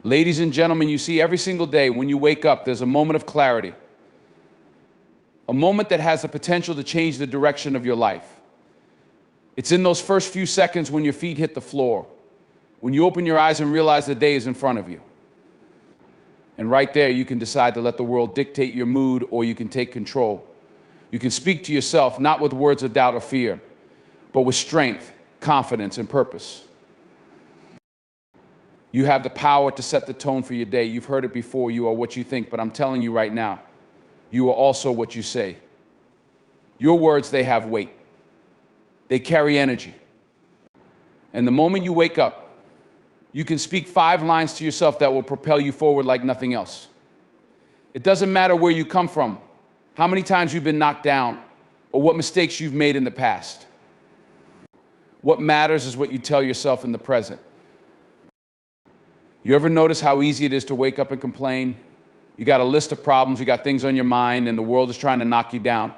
Ladies and gentlemen, you see every single day when you wake up, there's a moment of clarity, a moment that has the potential to change the direction of your life. It's in those first few seconds when your feet hit the floor, when you open your eyes and realize the day is in front of you. And right there, you can decide to let the world dictate your mood, or you can take control. You can speak to yourself, not with words of doubt or fear, but with strength, confidence, and purpose. You have the power to set the tone for your day. You've heard it before. You are what you think, but I'm telling you right now, you are also what you say. Your words, they have weight. They carry energy. And the moment you wake up, you can speak 5 lines to yourself that will propel you forward like nothing else. It doesn't matter where you come from, how many times you've been knocked down, or what mistakes you've made in the past. What matters is what you tell yourself in the present. You ever notice how easy it is to wake up and complain? You got a list of problems, you got things on your mind, and the world is trying to knock you down.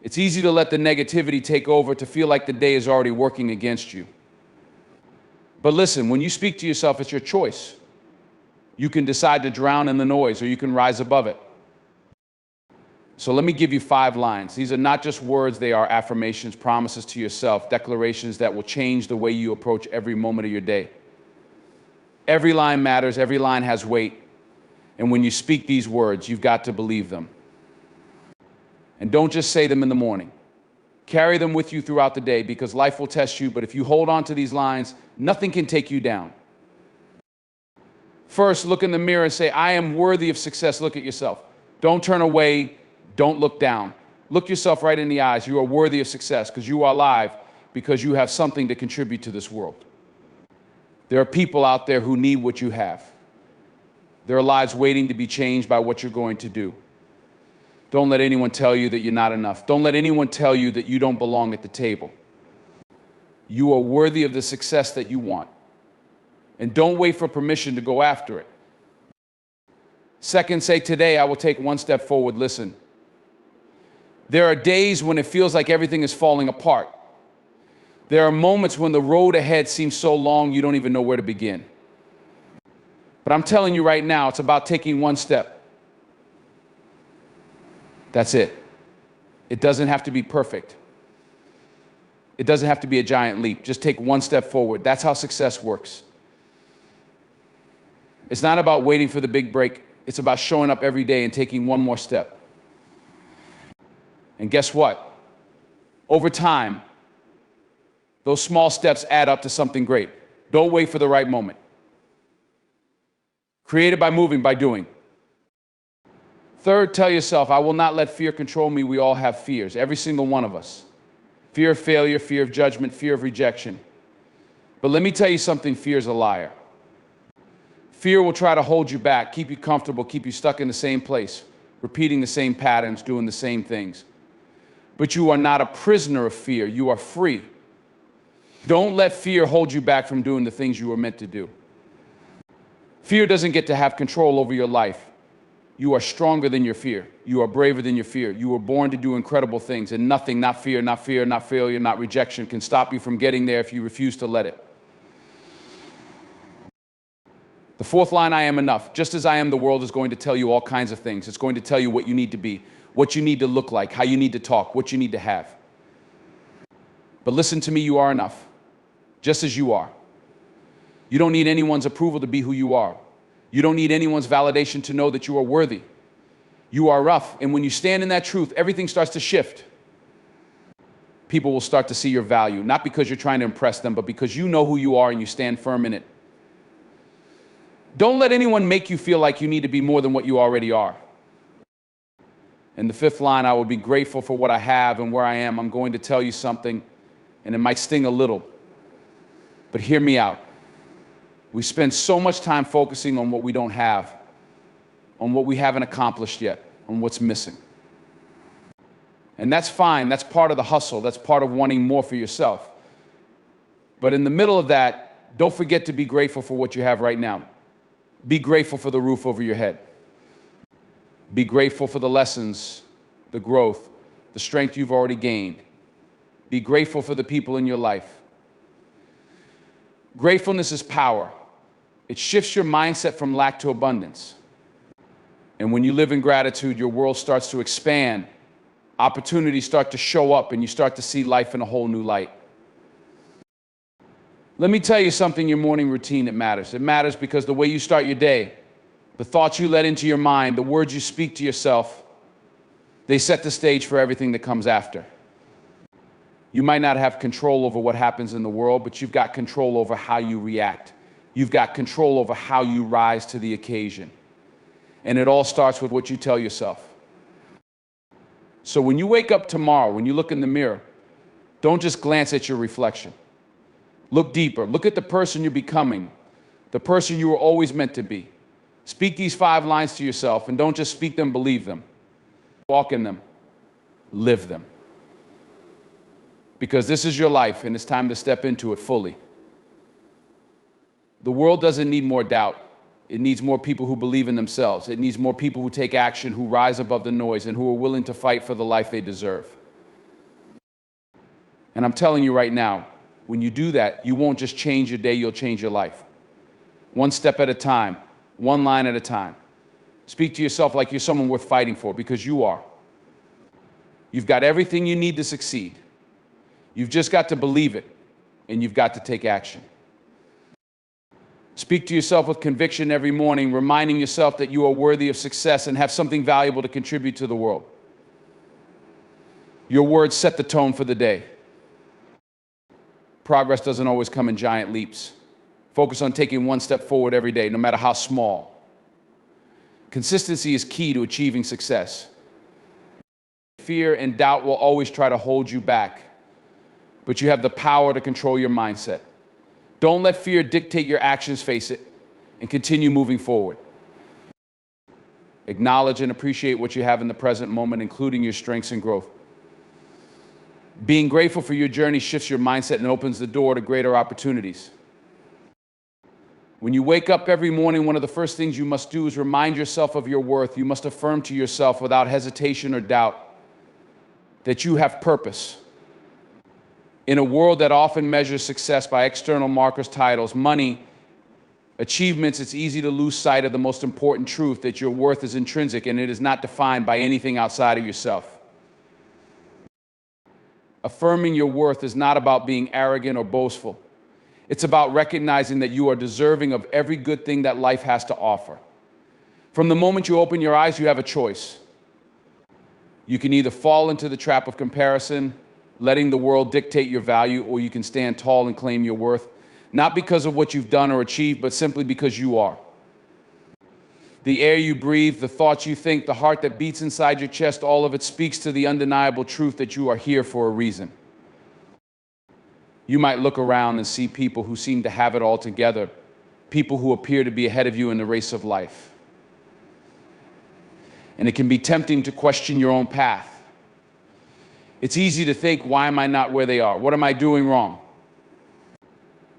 It's easy to let the negativity take over, to feel like the day is already working against you. But listen, when you speak to yourself, it's your choice. You can decide to drown in the noise, or you can rise above it. So let me give you 5 lines. These are not just words, they are affirmations, promises to yourself, declarations that will change the way you approach every moment of your day. Every line matters, every line has weight. And when you speak these words, you've got to believe them. And don't just say them in the morning. Carry them with you throughout the day, because life will test you, but if you hold on to these lines, nothing can take you down. First, look in the mirror and say, I am worthy of success. Look at yourself. Don't turn away. Don't look down. Look yourself right in the eyes. You are worthy of success because you are alive, because you have something to contribute to this world. There are people out there who need what you have. There are lives waiting to be changed by what you're going to do. Don't let anyone tell you that you're not enough. Don't let anyone tell you that you don't belong at the table. You are worthy of the success that you want. And don't wait for permission to go after it. Second, say, today I will take one step forward. Listen, there are days when it feels like everything is falling apart. There are moments when the road ahead seems so long you don't even know where to begin. But I'm telling you right now, it's about taking one step. That's it. It doesn't have to be perfect. It doesn't have to be a giant leap. Just take one step forward. That's how success works. It's not about waiting for the big break. It's about showing up every day and taking one more step. And guess what? Over time, those small steps add up to something great. Don't wait for the right moment. Create it by moving, by doing. Third, tell yourself, I will not let fear control me. We all have fears, every single one of us. Fear of failure, fear of judgment, fear of rejection. But let me tell you something, fear is a liar. Fear will try to hold you back, keep you comfortable, keep you stuck in the same place, repeating the same patterns, doing the same things. But you are not a prisoner of fear. You are free. Don't let fear hold you back from doing the things you were meant to do. Fear doesn't get to have control over your life. You are stronger than your fear. You are braver than your fear. You were born to do incredible things, and nothing, not fear, not failure, not rejection, can stop you from getting there if you refuse to let it. The fourth line, I am enough. Just as I am, the world is going to tell you all kinds of things. It's going to tell you what you need to be, what you need to look like, how you need to talk, what you need to have. But listen to me, you are enough, just as you are. You don't need anyone's approval to be who you are. You don't need anyone's validation to know that you are worthy. You are rough, and when you stand in that truth, everything starts to shift. People will start to see your value, not because you're trying to impress them, but because you know who you are and you stand firm in it. Don't let anyone make you feel like you need to be more than what you already are. And the fifth line, I will be grateful for what I have and where I am. I'm going to tell you something, and it might sting a little, but hear me out. We spend so much time focusing on what we don't have, on what we haven't accomplished yet, on what's missing. And that's fine. That's part of the hustle. That's part of wanting more for yourself. But in the middle of that, don't forget to be grateful for what you have right now. Be grateful for the roof over your head. Be grateful for the lessons, the growth, the strength you've already gained. Be grateful for the people in your life. Gratefulness is power. It shifts your mindset from lack to abundance. And when you live in gratitude, your world starts to expand. Opportunities start to show up, and you start to see life in a whole new light. Let me tell you something in your morning routine that matters. It matters because the way you start your day, the thoughts you let into your mind, the words you speak to yourself, they set the stage for everything that comes after. You might not have control over what happens in the world, but you've got control over how you react. You've got control over how you rise to the occasion. And it all starts with what you tell yourself. So when you wake up tomorrow, when you look in the mirror, don't just glance at your reflection. Look deeper. Look at the person you're becoming, the person you were always meant to be. Speak these 5 lines to yourself, and don't just speak them, believe them. Walk in them. Live them. Because this is your life, and it's time to step into it fully. The world doesn't need more doubt. It needs more people who believe in themselves. It needs more people who take action, who rise above the noise, and who are willing to fight for the life they deserve. And I'm telling you right now, when you do that, you won't just change your day, you'll change your life. One step at a time, one line at a time. Speak to yourself like you're someone worth fighting for, because you are. You've got everything you need to succeed. You've just got to believe it, and you've got to take action. Speak to yourself with conviction every morning, reminding yourself that you are worthy of success and have something valuable to contribute to the world. Your words set the tone for the day. Progress doesn't always come in giant leaps. Focus on taking one step forward every day, no matter how small. Consistency is key to achieving success. Fear and doubt will always try to hold you back, but you have the power to control your mindset. Don't let fear dictate your actions, face it, and continue moving forward. Acknowledge and appreciate what you have in the present moment, including your strengths and growth. Being grateful for your journey shifts your mindset and opens the door to greater opportunities. When you wake up every morning, one of the first things you must do is remind yourself of your worth. You must affirm to yourself without hesitation or doubt that you have purpose. In a world that often measures success by external markers, titles, money, achievements, it's easy to lose sight of the most important truth, that your worth is intrinsic and it is not defined by anything outside of yourself. Affirming your worth is not about being arrogant or boastful. It's about recognizing that you are deserving of every good thing that life has to offer. From the moment you open your eyes, you have a choice. You can either fall into the trap of comparison, letting the world dictate your value, or you can stand tall and claim your worth, not because of what you've done or achieved, but simply because you are. The air you breathe, the thoughts you think, the heart that beats inside your chest, all of it speaks to the undeniable truth that you are here for a reason. You might look around and see people who seem to have it all together, people who appear to be ahead of you in the race of life. And it can be tempting to question your own path. It's easy to think, why am I not where they are? What am I doing wrong?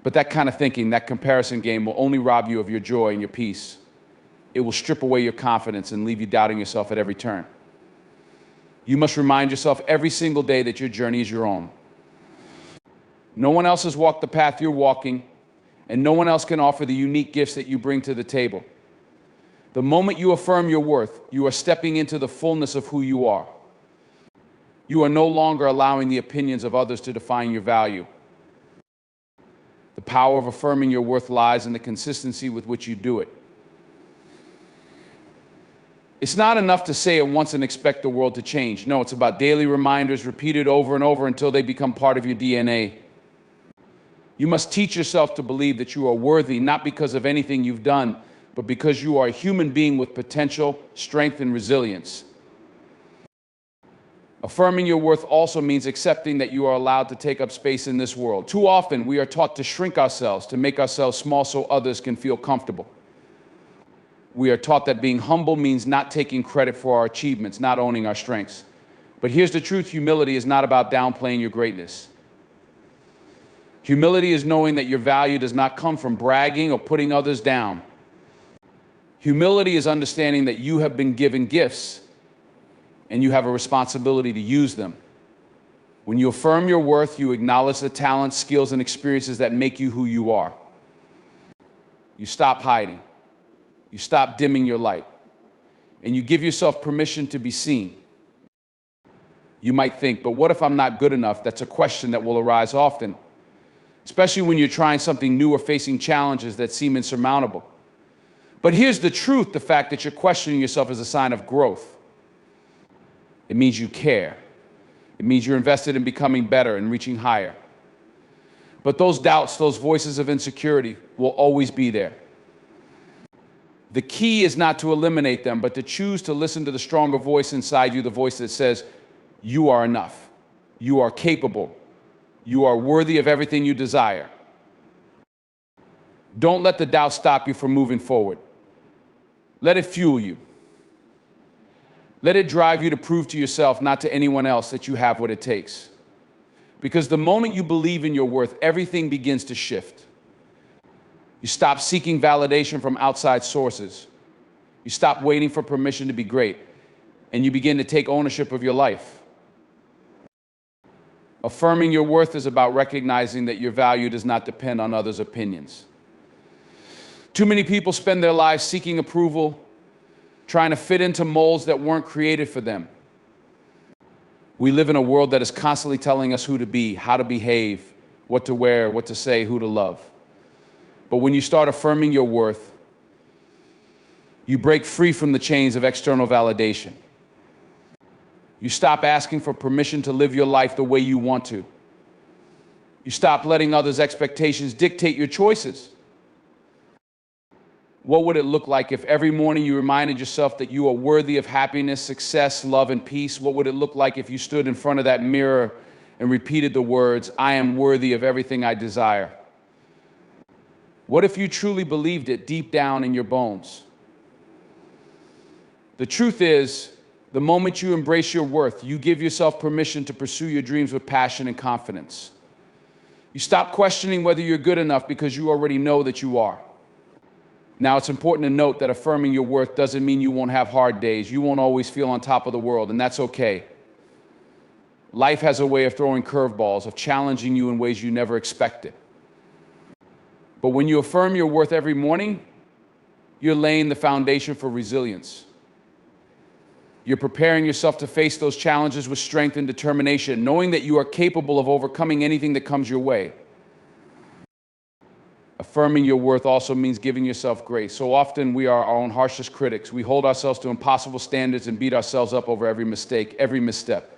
But that kind of thinking, that comparison game, will only rob you of your joy and your peace. It will strip away your confidence and leave you doubting yourself at every turn. You must remind yourself every single day that your journey is your own. No one else has walked the path you're walking, and no one else can offer the unique gifts that you bring to the table. The moment you affirm your worth, you are stepping into the fullness of who you are. You are no longer allowing the opinions of others to define your value. The power of affirming your worth lies in the consistency with which you do it. It's not enough to say it once and expect the world to change. No, it's about daily reminders repeated over and over until they become part of your DNA. You must teach yourself to believe that you are worthy, not because of anything you've done, but because you are a human being with potential, strength, and resilience. Affirming your worth also means accepting that you are allowed to take up space in this world. Too often, we are taught to shrink ourselves, to make ourselves small so others can feel comfortable. We are taught that being humble means not taking credit for our achievements, not owning our strengths. But here's the truth: humility is not about downplaying your greatness. Humility is knowing that your value does not come from bragging or putting others down. Humility is understanding that you have been given gifts and you have a responsibility to use them. When you affirm your worth, you acknowledge the talents, skills, and experiences that make you who you are. You stop hiding. You stop dimming your light. And you give yourself permission to be seen. You might think, but what if I'm not good enough? That's a question that will arise often, especially when you're trying something new or facing challenges that seem insurmountable. But here's the truth: the fact that you're questioning yourself is a sign of growth. It means you care. It means you're invested in becoming better and reaching higher. But those doubts, those voices of insecurity will always be there. The key is not to eliminate them, but to choose to listen to the stronger voice inside you, the voice that says, you are enough. You are capable. You are worthy of everything you desire. Don't let the doubt stop you from moving forward. Let it fuel you. Let it drive you to prove to yourself, not to anyone else, that you have what it takes. Because the moment you believe in your worth, everything begins to shift. You stop seeking validation from outside sources. You stop waiting for permission to be great, and you begin to take ownership of your life. Affirming your worth is about recognizing that your value does not depend on others' opinions. Too many people spend their lives seeking approval, trying to fit into molds that weren't created for them. We live in a world that is constantly telling us who to be, how to behave, what to wear, what to say, who to love. But when you start affirming your worth, you break free from the chains of external validation. You stop asking for permission to live your life the way you want to. You stop letting others' expectations dictate your choices. What would it look like if every morning you reminded yourself that you are worthy of happiness, success, love, and peace? What would it look like if you stood in front of that mirror and repeated the words, I am worthy of everything I desire? What if you truly believed it deep down in your bones? The truth is, the moment you embrace your worth, you give yourself permission to pursue your dreams with passion and confidence. You stop questioning whether you're good enough because you already know that you are. Now, it's important to note that affirming your worth doesn't mean you won't have hard days. You won't always feel on top of the world, and that's okay. Life has a way of throwing curveballs, of challenging you in ways you never expected. But when you affirm your worth every morning, you're laying the foundation for resilience. You're preparing yourself to face those challenges with strength and determination, knowing that you are capable of overcoming anything that comes your way. Affirming your worth also means giving yourself grace. So often we are our own harshest critics. We hold ourselves to impossible standards and beat ourselves up over every mistake, every misstep.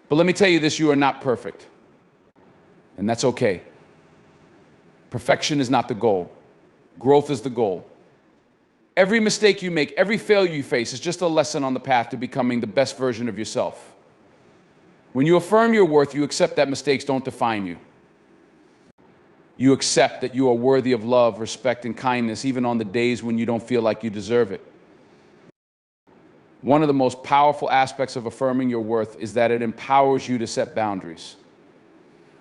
But let me tell you this, you are not perfect. And that's okay. Perfection is not the goal. Growth is the goal. Every mistake you make, every failure you face is just a lesson on the path to becoming the best version of yourself. When you affirm your worth, you accept that mistakes don't define you. You accept that you are worthy of love, respect, and kindness, even on the days when you don't feel like you deserve it. One of the most powerful aspects of affirming your worth is that it empowers you to set boundaries.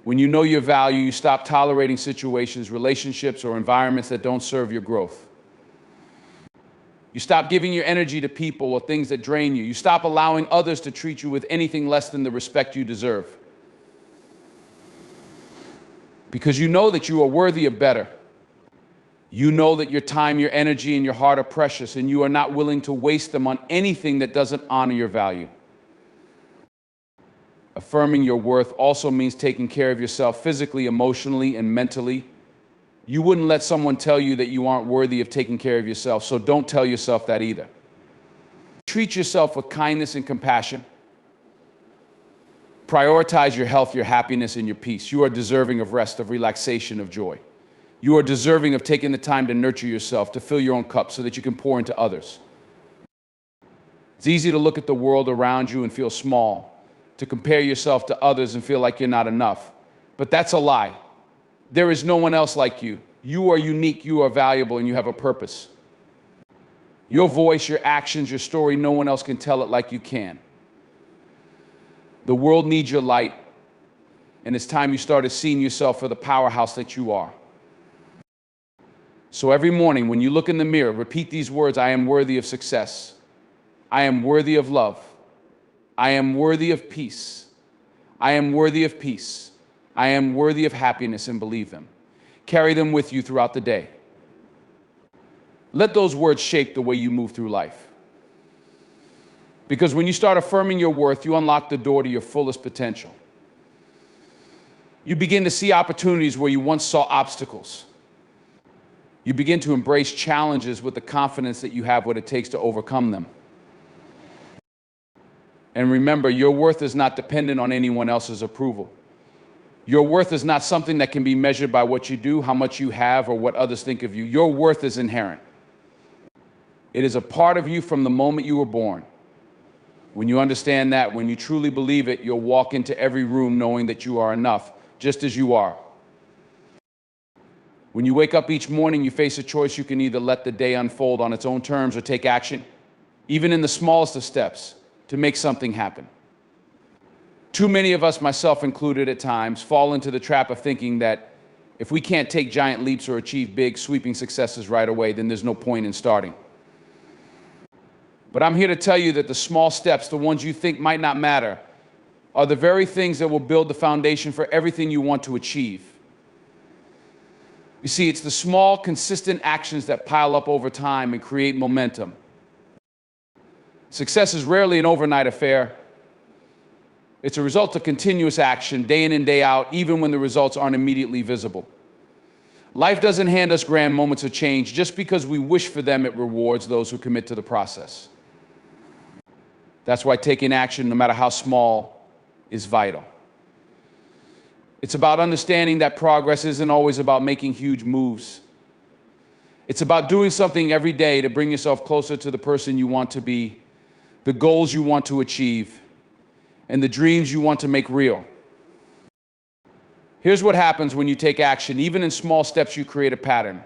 When you know your value, you stop tolerating situations, relationships, or environments that don't serve your growth. You stop giving your energy to people or things that drain you. You stop allowing others to treat you with anything less than the respect you deserve. Because you know that you are worthy of better. You know that your time, your energy, and your heart are precious, and you are not willing to waste them on anything that doesn't honor your value. Affirming your worth also means taking care of yourself physically, emotionally, and mentally. You wouldn't let someone tell you that you aren't worthy of taking care of yourself, so don't tell yourself that either. Treat yourself with kindness and compassion. Prioritize your health, your happiness, and your peace. You are deserving of rest, of relaxation, of joy. You are deserving of taking the time to nurture yourself, to fill your own cup so that you can pour into others. It's easy to look at the world around you and feel small, to compare yourself to others and feel like you're not enough. But that's a lie. There is no one else like you. You are unique, you are valuable, and you have a purpose. Your voice, your actions, your story, no one else can tell it like you can. The world needs your light, and it's time you started seeing yourself for the powerhouse that you are. So every morning when you look in the mirror, repeat these words: I am worthy of success. I am worthy of love. I am worthy of peace. I am worthy of peace. I am worthy of happiness, and believe them. Carry them with you throughout the day. Let those words shape the way you move through life. Because when you start affirming your worth, you unlock the door to your fullest potential. You begin to see opportunities where you once saw obstacles. You begin to embrace challenges with the confidence that you have what it takes to overcome them. And remember, your worth is not dependent on anyone else's approval. Your worth is not something that can be measured by what you do, how much you have, or what others think of you. Your worth is inherent. It is a part of you from the moment you were born. When you understand that, when you truly believe it, you'll walk into every room knowing that you are enough, just as you are. When you wake up each morning, you face a choice. You can either let the day unfold on its own terms or take action, even in the smallest of steps, to make something happen. Too many of us, myself included at times, fall into the trap of thinking that if we can't take giant leaps or achieve big, sweeping successes right away, then there's no point in starting. But I'm here to tell you that the small steps, the ones you think might not matter, are the very things that will build the foundation for everything you want to achieve. You see, it's the small, consistent actions that pile up over time and create momentum. Success is rarely an overnight affair. It's a result of continuous action, day in and day out, even when the results aren't immediately visible. Life doesn't hand us grand moments of change. Just because we wish for them, it rewards those who commit to the process. That's why taking action, no matter how small, is vital. It's about understanding that progress isn't always about making huge moves. It's about doing something every day to bring yourself closer to the person you want to be, the goals you want to achieve, and the dreams you want to make real. Here's what happens when you take action. Even in small steps, you create a pattern.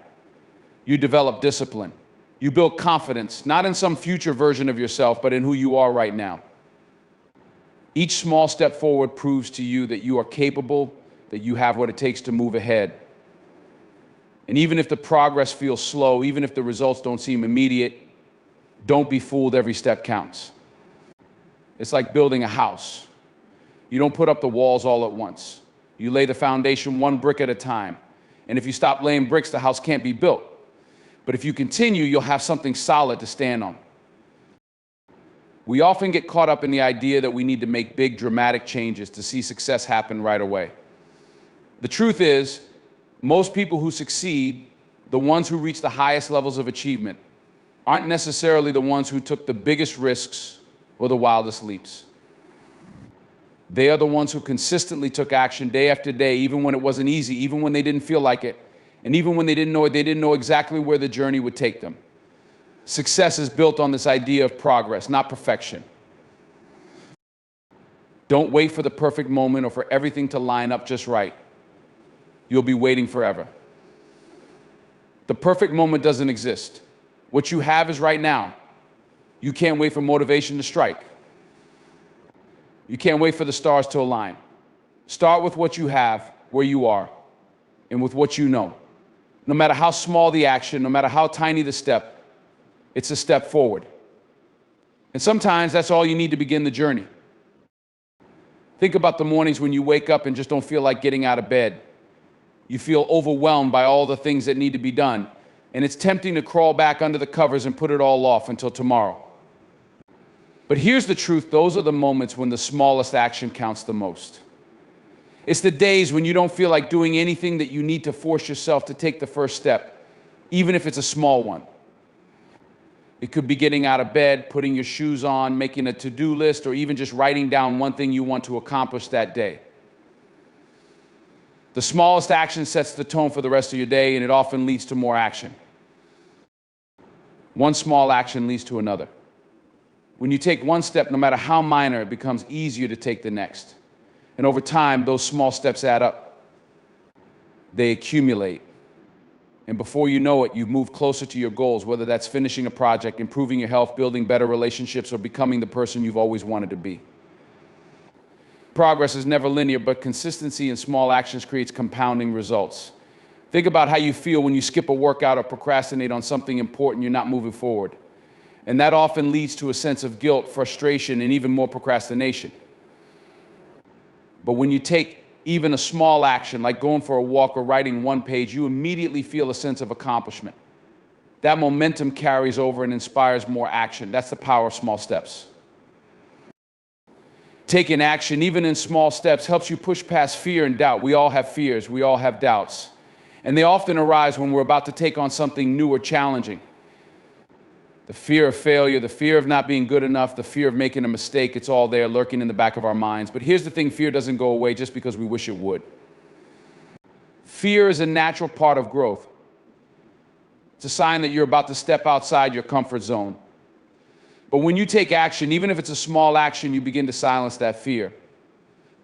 You develop discipline. You build confidence, not in some future version of yourself, but in who you are right now. Each small step forward proves to you that you are capable, that you have what it takes to move ahead. And even if the progress feels slow, even if the results don't seem immediate, don't be fooled, every step counts. It's like building a house. You don't put up the walls all at once. You lay the foundation one brick at a time. And if you stop laying bricks, the house can't be built. But if you continue, you'll have something solid to stand on. We often get caught up in the idea that we need to make big, dramatic changes to see success happen right away. The truth is, most people who succeed, the ones who reach the highest levels of achievement, aren't necessarily the ones who took the biggest risks or the wildest leaps. They are the ones who consistently took action day after day, even when it wasn't easy, even when they didn't feel like it, and even when they didn't know exactly where the journey would take them. Success is built on this idea of progress, not perfection. Don't wait for the perfect moment or for everything to line up just right. You'll be waiting forever. The perfect moment doesn't exist. What you have is right now. You can't wait for motivation to strike. You can't wait for the stars to align. Start with what you have, where you are, and with what you know. No matter how small the action, no matter how tiny the step, it's a step forward. And sometimes that's all you need to begin the journey. Think about the mornings when you wake up and just don't feel like getting out of bed. You feel overwhelmed by all the things that need to be done. And it's tempting to crawl back under the covers and put it all off until tomorrow. But here's the truth. Those are the moments when the smallest action counts the most. It's the days when you don't feel like doing anything that you need to force yourself to take the first step, even if it's a small one. It could be getting out of bed, putting your shoes on, making a to-do list, or even just writing down one thing you want to accomplish that day. The smallest action sets the tone for the rest of your day, and it often leads to more action. One small action leads to another. When you take one step, no matter how minor, it becomes easier to take the next. And over time, those small steps add up. They accumulate. And before you know it, you've moved closer to your goals, whether that's finishing a project, improving your health, building better relationships, or becoming the person you've always wanted to be. Progress is never linear, but consistency in small actions creates compounding results. Think about how you feel when you skip a workout or procrastinate on something important. You're not moving forward. And that often leads to a sense of guilt, frustration, and even more procrastination. But when you take even a small action, like going for a walk or writing one page, you immediately feel a sense of accomplishment. that momentum carries over and inspires more action. That's the power of small steps. Taking action, even in small steps, helps you push past fear and doubt. We all have fears, we all have doubts. And they often arise when we're about to take on something new or challenging. The fear of failure, the fear of not being good enough, the fear of making a mistake, it's all there lurking in the back of our minds. But here's the thing, fear doesn't go away just because we wish it would. Fear is a natural part of growth. It's a sign that you're about to step outside your comfort zone. But when you take action, even if it's a small action, you begin to silence that fear.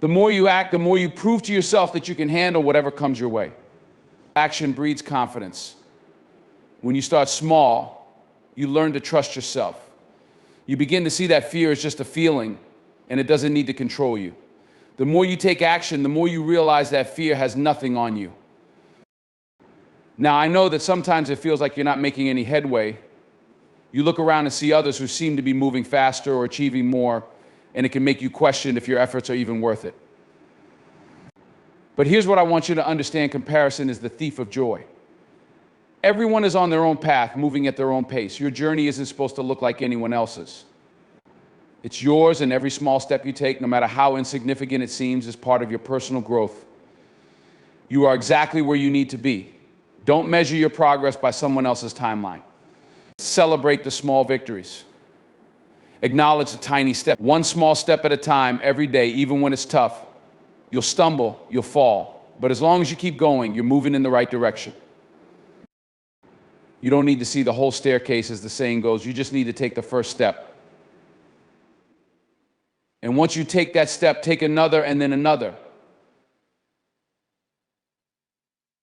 The more you act, the more you prove to yourself that you can handle whatever comes your way. Action breeds confidence. When you start small, you learn to trust yourself. You begin to see that fear is just a feeling, and it doesn't need to control you. The more you take action, the more you realize that fear has nothing on you. Now, I know that sometimes it feels like you're not making any headway. You look around and see others who seem to be moving faster or achieving more, and it can make you question if your efforts are even worth it. But here's what I want you to understand: comparison is the thief of joy. Everyone is on their own path, moving at their own pace. Your journey isn't supposed to look like anyone else's. It's yours, and every small step you take, no matter how insignificant it seems, is part of your personal growth. You are exactly where you need to be. Don't measure your progress by someone else's timeline. Celebrate the small victories. Acknowledge the tiny step. One small step at a time, every day, even when it's tough. You'll stumble, you'll fall. But as long as you keep going, you're moving in the right direction. You don't need to see the whole staircase, as the saying goes. You just need to take the first step. And once you take that step, take another and then another.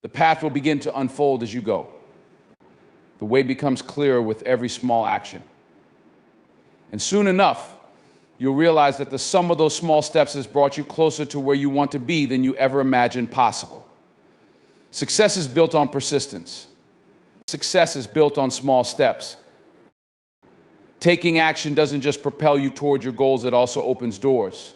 The path will begin to unfold as you go. The way becomes clearer with every small action. And soon enough, you'll realize that the sum of those small steps has brought you closer to where you want to be than you ever imagined possible. Success is built on persistence. Success is built on small steps. Taking action doesn't just propel you toward your goals, it also opens doors.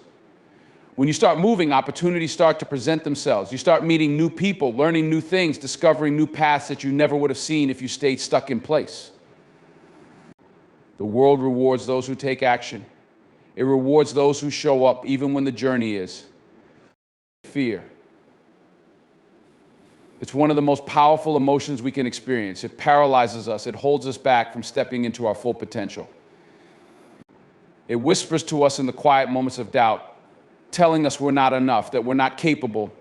When you start moving, opportunities start to present themselves. You start meeting new people, learning new things, discovering new paths that you never would have seen if you stayed stuck in place. The world rewards those who take action. It rewards those who show up even when the journey is fear. It's one of the most powerful emotions we can experience. It paralyzes us. It holds us back from stepping into our full potential. It whispers to us in the quiet moments of doubt, telling us we're not enough, that we're not capable,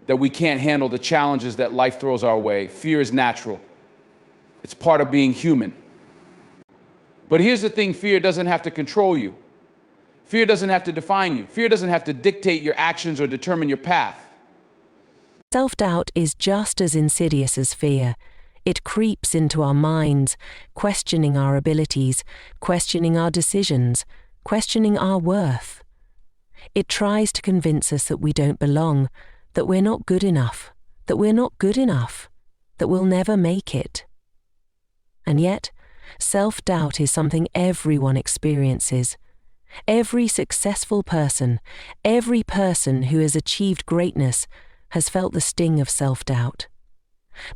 that we can't handle the challenges that life throws our way. Fear is natural. It's part of being human. But here's the thing, fear doesn't have to control you. Fear doesn't have to define you. Fear doesn't have to dictate your actions or determine your path. Self-doubt is just as insidious as fear. It creeps into our minds, questioning our abilities, questioning our decisions, questioning our worth. It tries to convince us that we don't belong, that we're not good enough, that we're not good enough, that we'll never make it. And yet, self-doubt is something everyone experiences. Every successful person, every person who has achieved greatness has felt the sting of self-doubt.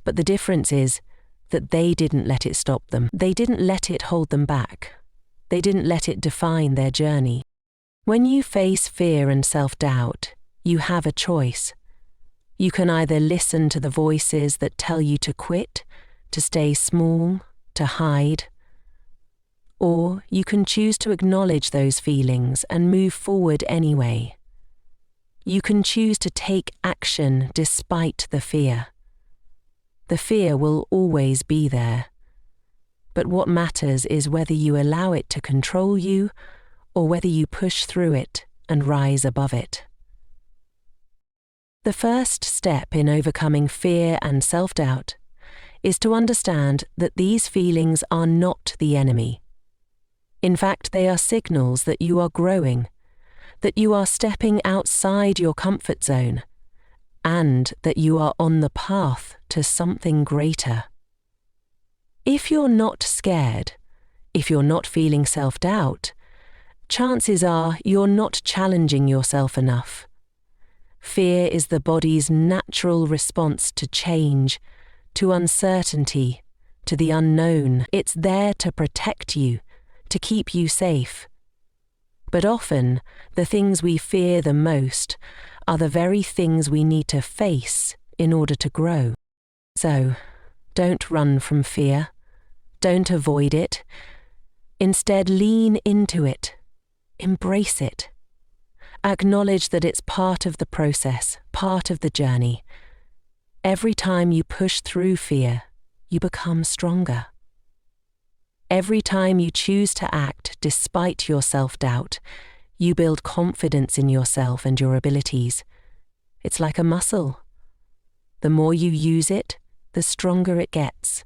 But the difference is that they didn't let it stop them. They didn't let it hold them back. They didn't let it define their journey. When you face fear and self-doubt, you have a choice. You can either listen to the voices that tell you to quit, to stay small, to hide, or you can choose to acknowledge those feelings and move forward anyway. You can choose to take action despite the fear. The fear will always be there. But what matters is whether you allow it to control you or whether you push through it and rise above it. The first step in overcoming fear and self-doubt is to understand that these feelings are not the enemy. In fact, they are signals that you are growing, that you are stepping outside your comfort zone, and that you are on the path to something greater. If you're not scared, if you're not feeling self-doubt, chances are you're not challenging yourself enough. Fear is the body's natural response to change, to uncertainty, to the unknown. It's there to protect you, to keep you safe. But often, the things we fear the most are the very things we need to face in order to grow. So, don't run from fear. Don't avoid it. Instead, lean into it. Embrace it. Acknowledge that it's part of the process, part of the journey. Every time you push through fear, you become stronger. Every time you choose to act despite your self-doubt, you build confidence in yourself and your abilities. It's like a muscle. The more you use it, the stronger it gets.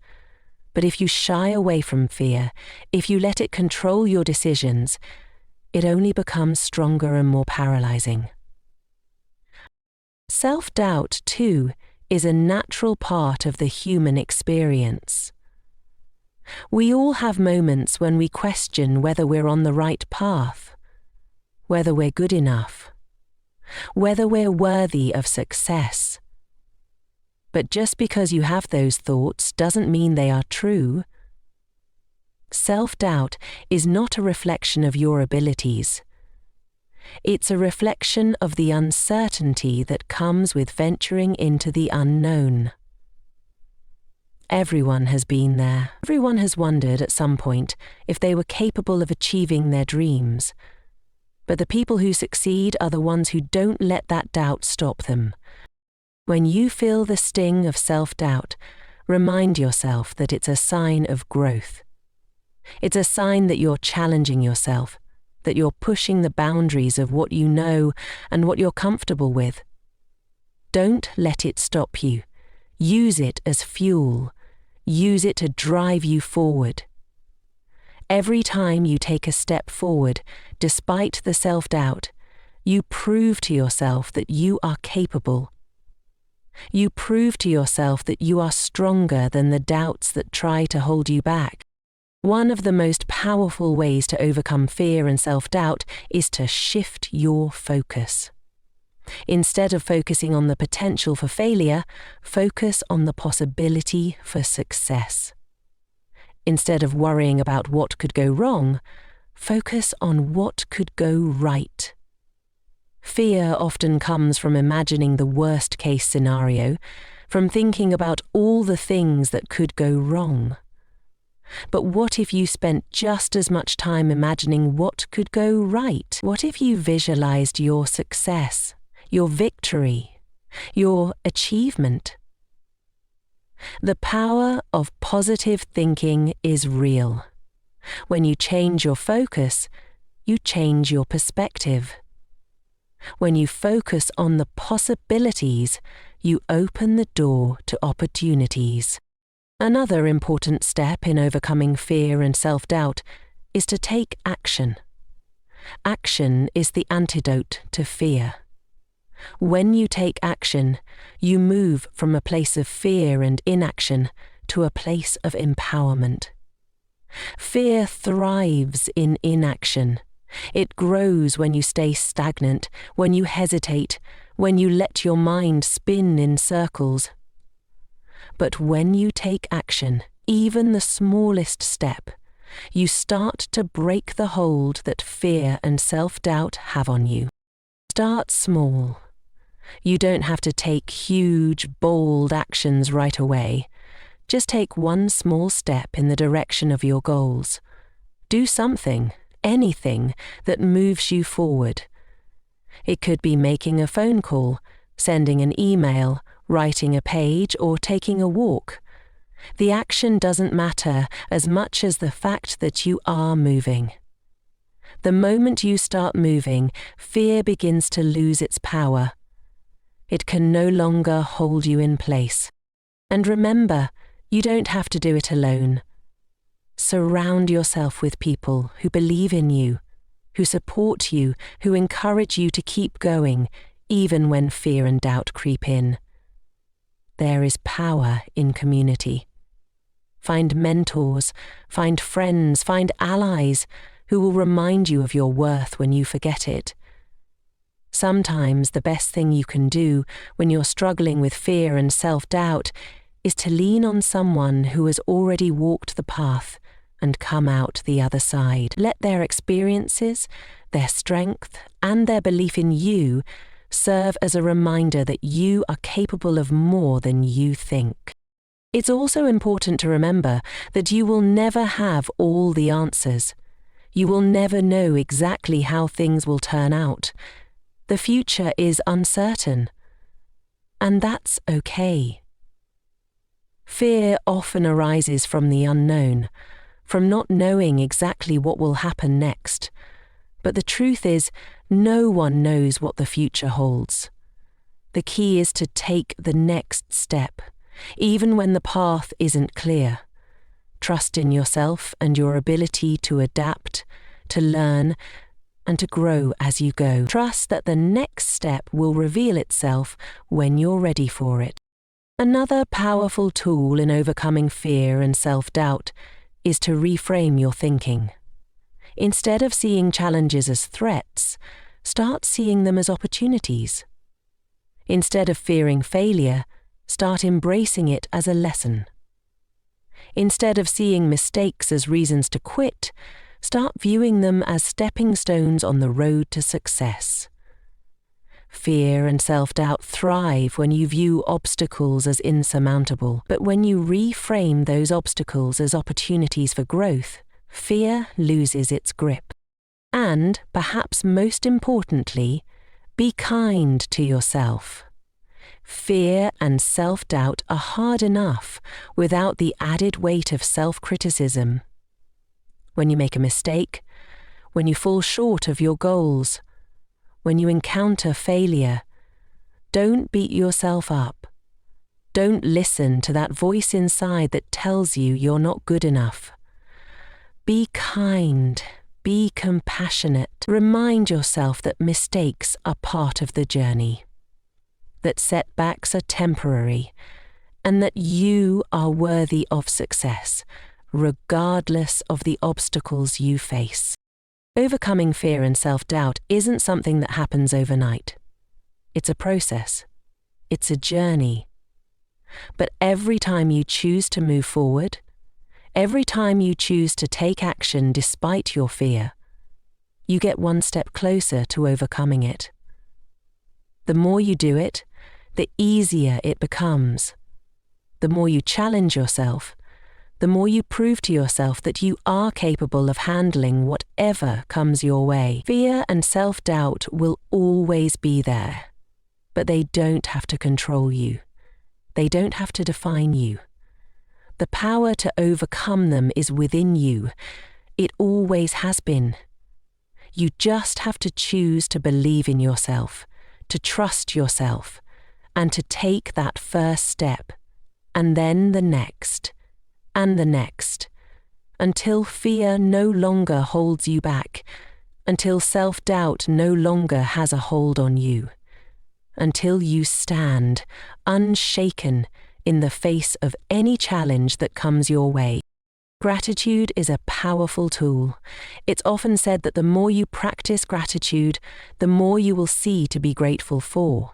But if you shy away from fear, if you let it control your decisions, it only becomes stronger and more paralyzing. Self-doubt, too, is a natural part of the human experience. We all have moments when we question whether we're on the right path, whether we're good enough, whether we're worthy of success. But just because you have those thoughts doesn't mean they are true. Self-doubt is not a reflection of your abilities. It's a reflection of the uncertainty that comes with venturing into the unknown. Everyone has been there. Everyone has wondered at some point if they were capable of achieving their dreams. But the people who succeed are the ones who don't let that doubt stop them. When you feel the sting of self-doubt, remind yourself that it's a sign of growth. It's a sign that you're challenging yourself, that you're pushing the boundaries of what you know and what you're comfortable with. Don't let it stop you. Use it as fuel. Use it to drive you forward. Every time you take a step forward, despite the self-doubt, you prove to yourself that you are capable. You prove to yourself that you are stronger than the doubts that try to hold you back. One of the most powerful ways to overcome fear and self-doubt is to shift your focus. Instead of focusing on the potential for failure, focus on the possibility for success. Instead of worrying about what could go wrong, focus on what could go right. Fear often comes from imagining the worst-case scenario, from thinking about all the things that could go wrong. But what if you spent just as much time imagining what could go right? What if you visualized your success, your victory, your achievement? The power of positive thinking is real. When you change your focus, you change your perspective. When you focus on the possibilities, you open the door to opportunities. Another important step in overcoming fear and self-doubt is to take action. Action is the antidote to fear. When you take action, you move from a place of fear and inaction to a place of empowerment. Fear thrives in inaction. It grows when you stay stagnant, when you hesitate, when you let your mind spin in circles. But when you take action, even the smallest step, you start to break the hold that fear and self-doubt have on you. Start small. You don't have to take huge, bold actions right away. Just take one small step in the direction of your goals. Do something, anything, that moves you forward. It could be making a phone call, sending an email, writing a page, or taking a walk. The action doesn't matter as much as the fact that you are moving. The moment you start moving, fear begins to lose its power. It can no longer hold you in place. And remember, you don't have to do it alone. Surround yourself with people who believe in you, who support you, who encourage you to keep going, even when fear and doubt creep in. There is power in community. Find mentors, find friends, find allies who will remind you of your worth when you forget it. Sometimes the best thing you can do when you're struggling with fear and self-doubt is to lean on someone who has already walked the path and come out the other side. Let their experiences, their strength, and their belief in you serve as a reminder that you are capable of more than you think. It's also important to remember that you will never have all the answers. You will never know exactly how things will turn out. The future is uncertain, and that's okay. Fear often arises from the unknown, from not knowing exactly what will happen next. But the truth is, no one knows what the future holds. The key is to take the next step, even when the path isn't clear. Trust in yourself and your ability to adapt, to learn, and to grow as you go. Trust that the next step will reveal itself when you're ready for it. Another powerful tool in overcoming fear and self-doubt is to reframe your thinking. Instead of seeing challenges as threats, start seeing them as opportunities. Instead of fearing failure, start embracing it as a lesson. Instead of seeing mistakes as reasons to quit, start viewing them as stepping stones on the road to success. Fear and self-doubt thrive when you view obstacles as insurmountable, but when you reframe those obstacles as opportunities for growth, fear loses its grip. And, perhaps most importantly, be kind to yourself. Fear and self-doubt are hard enough without the added weight of self-criticism. When you make a mistake, when you fall short of your goals, when you encounter failure, don't beat yourself up. Don't listen to that voice inside that tells you you're not good enough. Be kind, be compassionate. Remind yourself that mistakes are part of the journey, that setbacks are temporary, and that you are worthy of success, regardless of the obstacles you face. Overcoming fear and self-doubt isn't something that happens overnight. It's a process. It's a journey. But every time you choose to move forward, every time you choose to take action despite your fear, you get one step closer to overcoming it. The more you do it, the easier it becomes. The more you challenge yourself, the more you prove to yourself that you are capable of handling whatever comes your way. Fear and self-doubt will always be there, but they don't have to control you. They don't have to define you. The power to overcome them is within you. It always has been. You just have to choose to believe in yourself, to trust yourself, and to take that first step, and then the next, and the next, until fear no longer holds you back, until self-doubt no longer has a hold on you, until you stand unshaken in the face of any challenge that comes your way. Gratitude is a powerful tool. It's often said that the more you practice gratitude, the more you will see to be grateful for.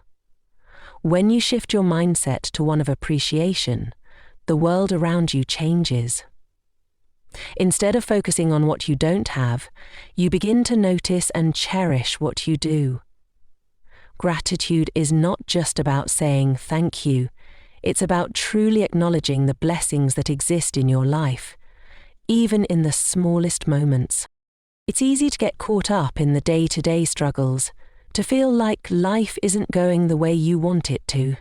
When you shift your mindset to one of appreciation, the world around you changes. Instead of focusing on what you don't have, you begin to notice and cherish what you do. Gratitude is not just about saying thank you. It's about truly acknowledging the blessings that exist in your life, even in the smallest moments. It's easy to get caught up in the day-to-day struggles, to feel like life isn't going the way you want it to.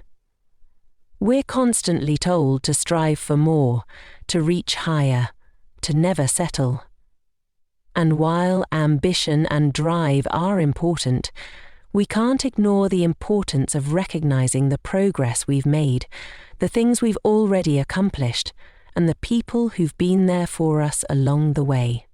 We're constantly told to strive for more, to reach higher, to never settle. And while ambition and drive are important, we can't ignore the importance of recognizing the progress we've made, the things we've already accomplished, and the people who've been there for us along the way.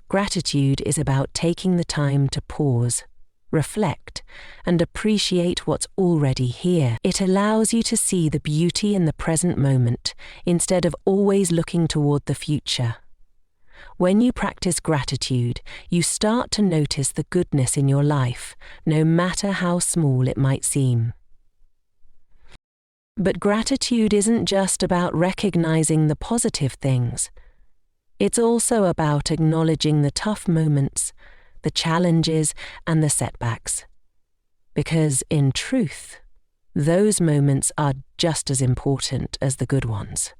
Gratitude is about taking the time to pause, reflect, and appreciate what's already here. It allows you to see the beauty in the present moment instead of always looking toward the future. When you practice gratitude, you start to notice the goodness in your life, no matter how small it might seem. But gratitude isn't just about recognizing the positive things. It's also about acknowledging the tough moments, the challenges, and the setbacks. Because, in truth, those moments are just as important as the good ones.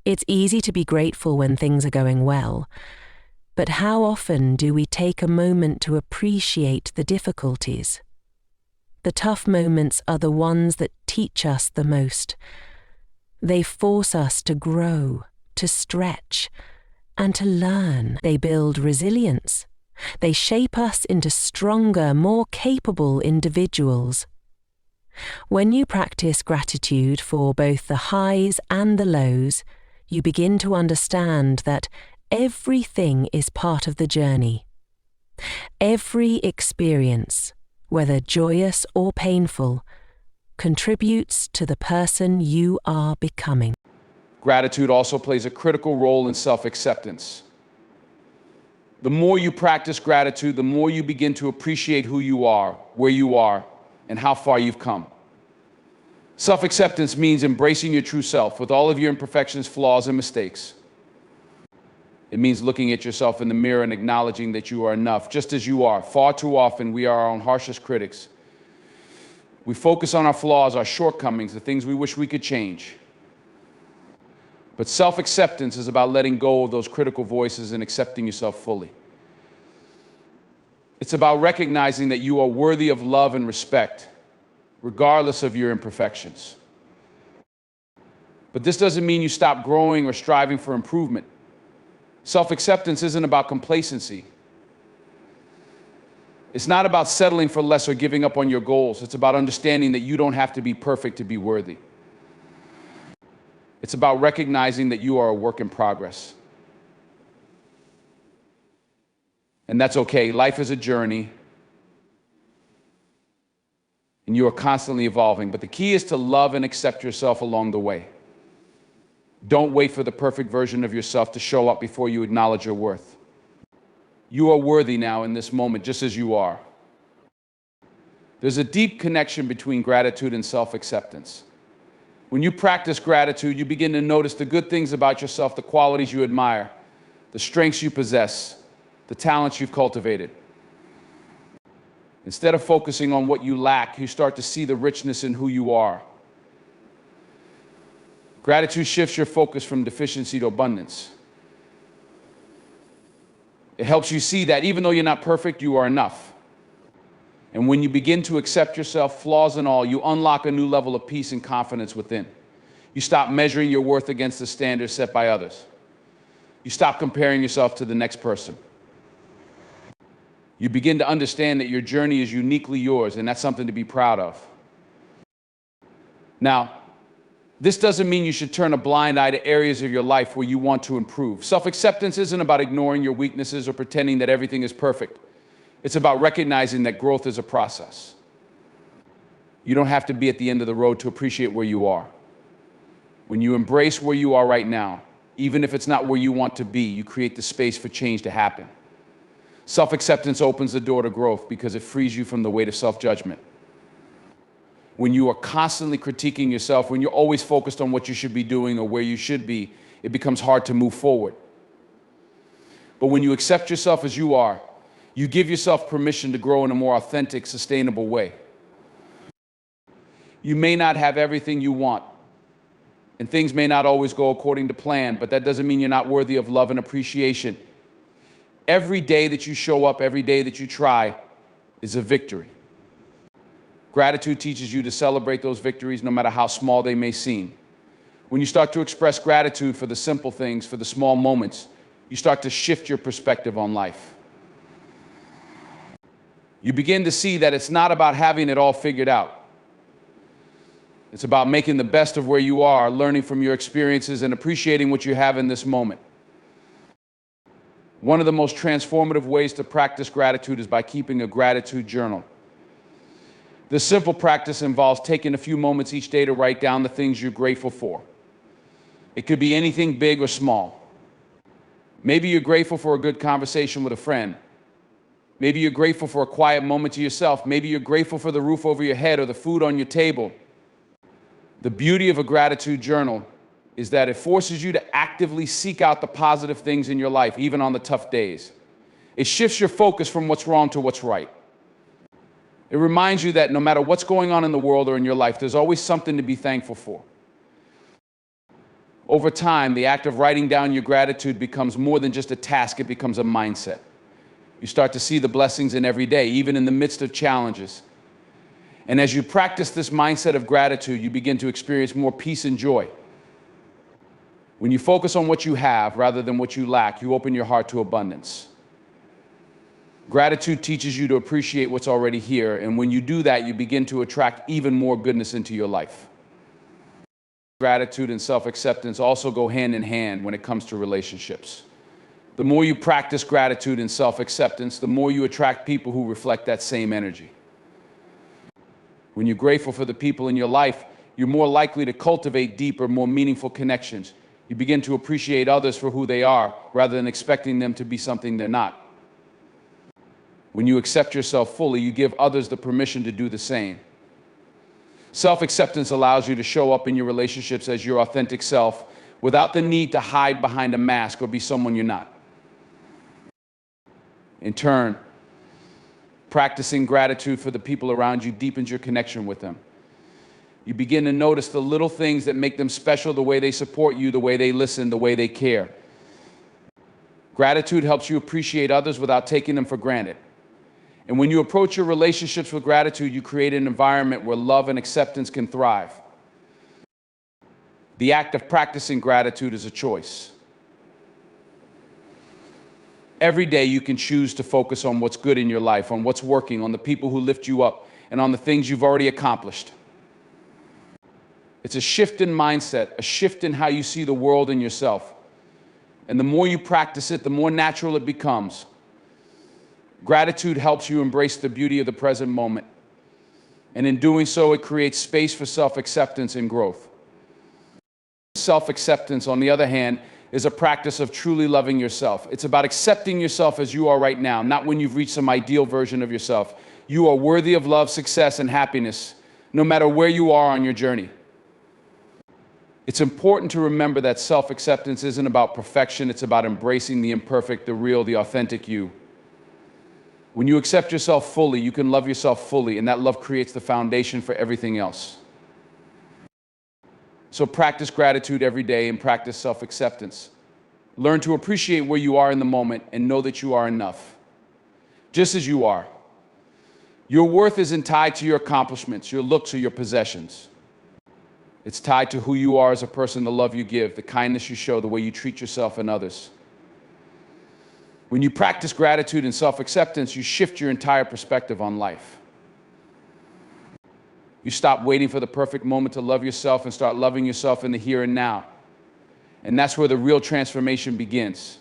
It's easy to be grateful when things are going well, but how often do we take a moment to appreciate the difficulties? The tough moments are the ones that teach us the most. They force us to grow, to stretch, and to learn. They build resilience. They shape us into stronger, more capable individuals. When you practice gratitude for both the highs and the lows, you begin to understand that everything is part of the journey. Every experience, whether joyous or painful, contributes to the person you are becoming. Gratitude also plays a critical role in self-acceptance. The more you practice gratitude, the more you begin to appreciate who you are, where you are, and how far you've come. Self-acceptance means embracing your true self with all of your imperfections, flaws, and mistakes. It means looking at yourself in the mirror and acknowledging that you are enough, just as you are. Far too often, we are our own harshest critics. We focus on our flaws, our shortcomings, the things we wish we could change. But self-acceptance is about letting go of those critical voices and accepting yourself fully. It's about recognizing that you are worthy of love and respect, regardless of your imperfections. But this doesn't mean you stop growing or striving for improvement. Self-acceptance isn't about complacency. It's not about settling for less or giving up on your goals. It's about understanding that you don't have to be perfect to be worthy. It's about recognizing that you are a work in progress. And that's okay. Life is a journey, and you are constantly evolving. But the key is to love and accept yourself along the way. Don't wait for the perfect version of yourself to show up before you acknowledge your worth. You are worthy now in this moment, just as you are. There's a deep connection between gratitude and self-acceptance. When you practice gratitude, you begin to notice the good things about yourself, the qualities you admire, the strengths you possess, the talents you've cultivated. Instead of focusing on what you lack, you start to see the richness in who you are. Gratitude shifts your focus from deficiency to abundance. It helps you see that even though you're not perfect, you are enough. And when you begin to accept yourself, flaws and all, you unlock a new level of peace and confidence within. You stop measuring your worth against the standards set by others. You stop comparing yourself to the next person. You begin to understand that your journey is uniquely yours, and that's something to be proud of. Now, this doesn't mean you should turn a blind eye to areas of your life where you want to improve. Self-acceptance isn't about ignoring your weaknesses or pretending that everything is perfect. It's about recognizing that growth is a process. You don't have to be at the end of the road to appreciate where you are. When you embrace where you are right now, even if it's not where you want to be, you create the space for change to happen. Self-acceptance opens the door to growth because it frees you from the weight of self-judgment. When you are constantly critiquing yourself, when you're always focused on what you should be doing or where you should be, it becomes hard to move forward. But when you accept yourself as you are, you give yourself permission to grow in a more authentic, sustainable way. You may not have everything you want, and things may not always go according to plan, but that doesn't mean you're not worthy of love and appreciation. Every day that you show up, every day that you try, is a victory. Gratitude teaches you to celebrate those victories no matter how small they may seem. When you start to express gratitude for the simple things, for the small moments, you start to shift your perspective on life. You begin to see that it's not about having it all figured out. It's about making the best of where you are, learning from your experiences, and appreciating what you have in this moment. One of the most transformative ways to practice gratitude is by keeping a gratitude journal. This simple practice involves taking a few moments each day to write down the things you're grateful for. It could be anything big or small. Maybe you're grateful for a good conversation with a friend. Maybe you're grateful for a quiet moment to yourself. Maybe you're grateful for the roof over your head or the food on your table. The beauty of a gratitude journal is that it forces you to actively seek out the positive things in your life, even on the tough days. It shifts your focus from what's wrong to what's right. It reminds you that no matter what's going on in the world or in your life, there's always something to be thankful for. Over time, the act of writing down your gratitude becomes more than just a task, it becomes a mindset. You start to see the blessings in every day, even in the midst of challenges. And as you practice this mindset of gratitude, you begin to experience more peace and joy. When you focus on what you have rather than what you lack, you open your heart to abundance. Gratitude teaches you to appreciate what's already here, and when you do that, you begin to attract even more goodness into your life. Gratitude and self-acceptance also go hand in hand when it comes to relationships. The more you practice gratitude and self-acceptance, the more you attract people who reflect that same energy. When you're grateful for the people in your life, you're more likely to cultivate deeper, more meaningful connections. You begin to appreciate others for who they are rather than expecting them to be something they're not. When you accept yourself fully, you give others the permission to do the same. Self-acceptance allows you to show up in your relationships as your authentic self without the need to hide behind a mask or be someone you're not. In turn, practicing gratitude for the people around you deepens your connection with them. You begin to notice the little things that make them special, the way they support you, the way they listen, the way they care. Gratitude helps you appreciate others without taking them for granted. And when you approach your relationships with gratitude, you create an environment where love and acceptance can thrive. The act of practicing gratitude is a choice. Every day you can choose to focus on what's good in your life, on what's working, on the people who lift you up, and on the things you've already accomplished. It's a shift in mindset, a shift in how you see the world and yourself. And the more you practice it, the more natural it becomes. Gratitude helps you embrace the beauty of the present moment. And in doing so, it creates space for self-acceptance and growth. Self-acceptance, on the other hand, is a practice of truly loving yourself. It's about accepting yourself as you are right now, not when you've reached some ideal version of yourself. You are worthy of love, success, and happiness, no matter where you are on your journey. It's important to remember that self-acceptance isn't about perfection, it's about embracing the imperfect, the real, the authentic you. When you accept yourself fully, you can love yourself fully, and that love creates the foundation for everything else. So practice gratitude every day and practice self-acceptance. Learn to appreciate where you are in the moment and know that you are enough, just as you are. Your worth isn't tied to your accomplishments, your looks, or your possessions. It's tied to who you are as a person, the love you give, the kindness you show, the way you treat yourself and others. When you practice gratitude and self-acceptance, you shift your entire perspective on life. You stop waiting for the perfect moment to love yourself and start loving yourself in the here and now. And that's where the real transformation begins.